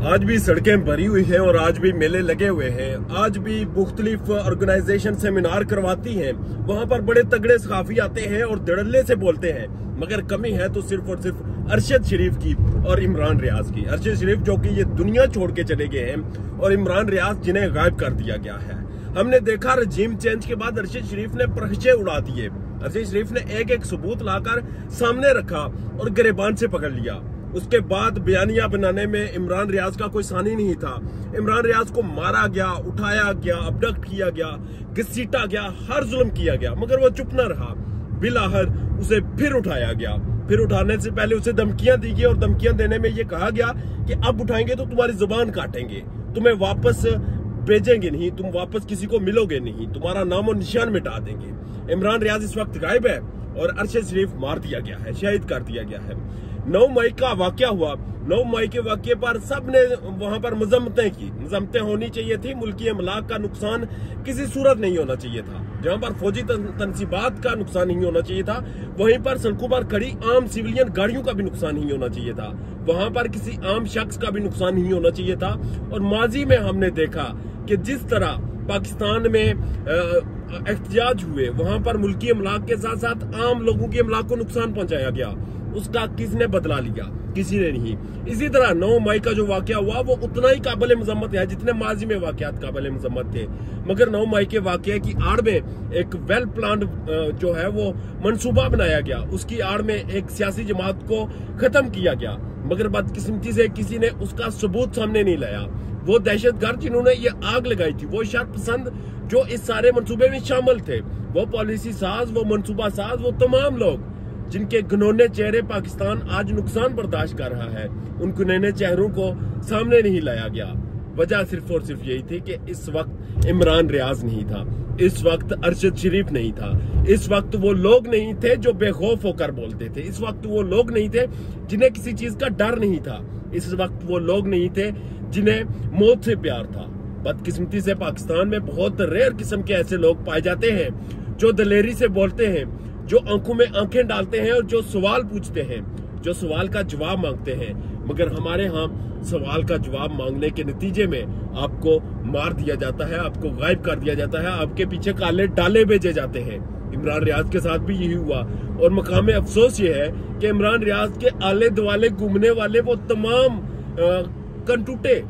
आज भी सड़कें भरी हुई हैं और आज भी मेले लगे हुए हैं। आज भी मुख्तलिफ ऑर्गेनाइजेशन सेमिनार करवाती हैं। वहां पर बड़े तगड़े सहाफी आते हैं और धड़ल्ले से बोलते हैं, मगर कमी है तो सिर्फ और सिर्फ अरशद शरीफ की और इमरान रियाज की। अरशद शरीफ जो कि ये दुनिया छोड़ के चले गए हैं और इमरान रियाज जिन्हें गायब कर दिया गया है। हमने देखा रजीम चेंज के बाद अरशद शरीफ ने प्रहचे उड़ा दिए। अरशद शरीफ ने एक एक सबूत लाकर सामने रखा और गिरेबान से पकड़ लिया। उसके बाद बयानिया बनाने में इमरान रियाज का कोई सानी नहीं था। इमरान रियाज को मारा गया, उठाया गया, अबडक्ट किया गया, घसीटा गया, हर जुल्म किया गया, मगर वो चुप न रहा। बिलाहर उसे फिर उठाया गया। फिर उठाने से पहले उसे धमकियां दी गई और धमकियां देने में ये कहा गया कि अब उठाएंगे तो तुम्हारी जुबान काटेंगे, तुम्हें वापस भेजेंगे नहीं, तुम वापस किसी को मिलोगे नहीं, तुम्हारा नामो निशान मिटा देंगे। इमरान रियाज इस वक्त गायब है और अरशद शरीफ मार दिया गया है, शहीद कर दिया गया है। 9 मई का वाकया हुआ। 9 मई के वाकये पर सबने वहां पर मजम्मतें की। मजम्मतें होनी चाहिए थी। मुल्की अमलाक का नुकसान किसी सूरत नहीं होना चाहिए था। जहां पर फौजी तनसीबात का नुकसान नहीं होना चाहिए था, वहीं पर सड़कों पर खड़ी आम सिविलियन गाड़ियों का भी नुकसान नहीं होना चाहिए था। वहां पर किसी आम शख्स का भी नुकसान नहीं होना चाहिए था। और माजी में हमने देखा कि जिस तरह पाकिस्तान में एहतजाज हुए, वहां पर मुल्की अमलाक के साथ साथ आम लोगों की अमलाक को नुकसान पहुंचाया गया। उसका किसने बदला लिया? किसी ने नहीं। इसी तरह 9 मई का जो वाकया हुआ वो उतना ही काबिल मजम्मत है जितने माजी में वाकयात काबिल मजम्मत थे। मगर 9 मई के वाकये की आड़ में एक वेल प्लान्ड जो है वो मंसूबा बनाया गया। उसकी आड़ में एक सियासी जमात को खत्म किया गया, मगर बदकिस्मती से किसी ने उसका सबूत सामने नहीं लाया। वो दहशतगर्द जिन्होंने ये आग लगाई थी, वो शर पसंद जो इस सारे मंसूबे में शामिल थे, वो पॉलिसी साज, वो मंसूबा साज, वो तमाम लोग जिनके घिनौने चेहरे पाकिस्तान आज नुकसान बर्दाश्त कर रहा है, उन घिनौने चेहरों को सामने नहीं लाया गया। वजह सिर्फ और सिर्फ यही थी कि इस वक्त इमरान रियाज नहीं था, इस वक्त अरशद शरीफ नहीं था, इस वक्त वो लोग नहीं थे जो बेखौफ होकर बोलते थे, इस वक्त वो लोग नहीं थे जिन्हें किसी चीज का डर नहीं था, इस वक्त वो लोग नहीं थे जिन्हें मौत से प्यार था। बदकिस्मती से पाकिस्तान में बहुत रेयर किस्म के ऐसे लोग पाए जाते हैं जो दलेरी से बोलते हैं, जो आंखों में आंखें डालते हैं और जो सवाल पूछते हैं, जो सवाल का जवाब मांगते हैं। मगर हमारे यहाँ सवाल का जवाब मांगने के नतीजे में आपको मार दिया जाता है, आपको गायब कर दिया जाता है, आपके पीछे काले डाले भेजे जाते हैं। इमरान रियाज के साथ भी यही हुआ। और मकाम अफसोस ये है कि इमरान रियाज के आले दुआले घूमने वाले वो तमाम कंटूटे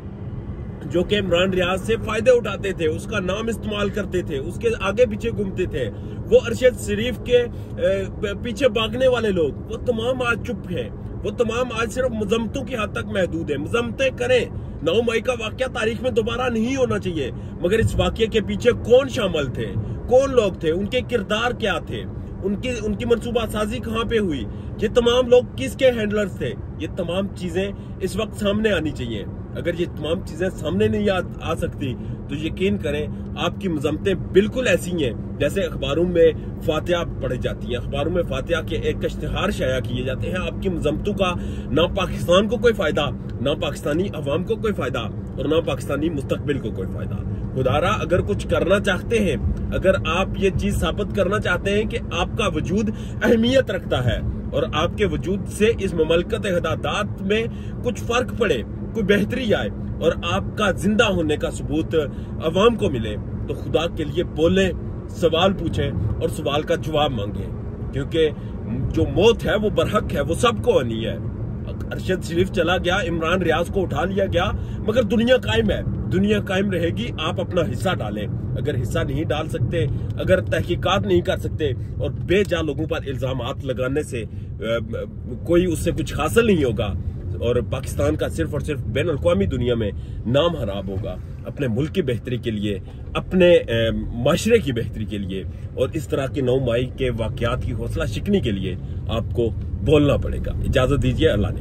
जो कि इमरान रियाज से फायदे उठाते थे, उसका नाम इस्तेमाल करते थे, उसके आगे पीछे घूमते थे, वो अरशद शरीफ के पीछे भागने वाले लोग, वो तमाम आज चुप हैं। वो तमाम आज सिर्फ मजम्मतों की हद तक महदूद है। मजम्मतें करें। 9 मई का वाकया तारीख में दोबारा नहीं होना चाहिए, मगर इस वाकये के पीछे कौन शामिल थे, कौन लोग थे, उनके किरदार क्या थे, उनकी मंसूबा साजी कहाँ पे हुई, ये तमाम लोग किसके हैंडलर्स थे, ये तमाम चीजें इस वक्त सामने आनी चाहिए। अगर ये तमाम चीजें सामने नहीं आ सकती तो यकीन करें आपकी मजम्मतें बिल्कुल ऐसी हैं जैसे अखबारों में फातिहा पढ़ी जाती हैं, अखबारों में फातिहा के एक इश्तिहार शाया किए जाते हैं। आपकी मजम्मतों का ना पाकिस्तान को कोई फायदा, ना पाकिस्तानी अवाम को कोई फायदा और ना पाकिस्तानी मुस्तकबिल को कोई फायदा। खुदारा अगर कुछ करना चाहते हैं, अगर आप ये चीज साबित करना चाहते हैं कि आपका वजूद अहमियत रखता है और आपके वजूद से इस ममलकत हदादात में कुछ फर्क पड़े, कोई बेहतरी आए और आपका जिंदा होने का सबूत अवाम को मिले, तो खुदा के लिए बोलें, सवाल पूछें और सवाल का जवाब मांगे, क्योंकि जो मौत है वो बरहक है, वो सबको आनी है। अरशद शरीफ चला गया, इमरान रियाज को उठा लिया गया, मगर दुनिया कायम है, दुनिया कायम रहेगी। आप अपना हिस्सा डालें। अगर हिस्सा नहीं डाल सकते, अगर तहकीकात नहीं कर सकते और बेजा लोगों पर इल्जामात लगाने से कोई उससे कुछ हासिल नहीं होगा और पाकिस्तान का सिर्फ और सिर्फ बैन अल-अक़वामी दुनिया में नाम खराब होगा। अपने मुल्क की बेहतरी के लिए, अपने माशरे की बेहतरी के लिए और इस तरह के 9 मई के वाकयात की हौसला शिकनी के लिए आपको बोलना पड़ेगा। इजाजत दीजिए। अल्लाह ने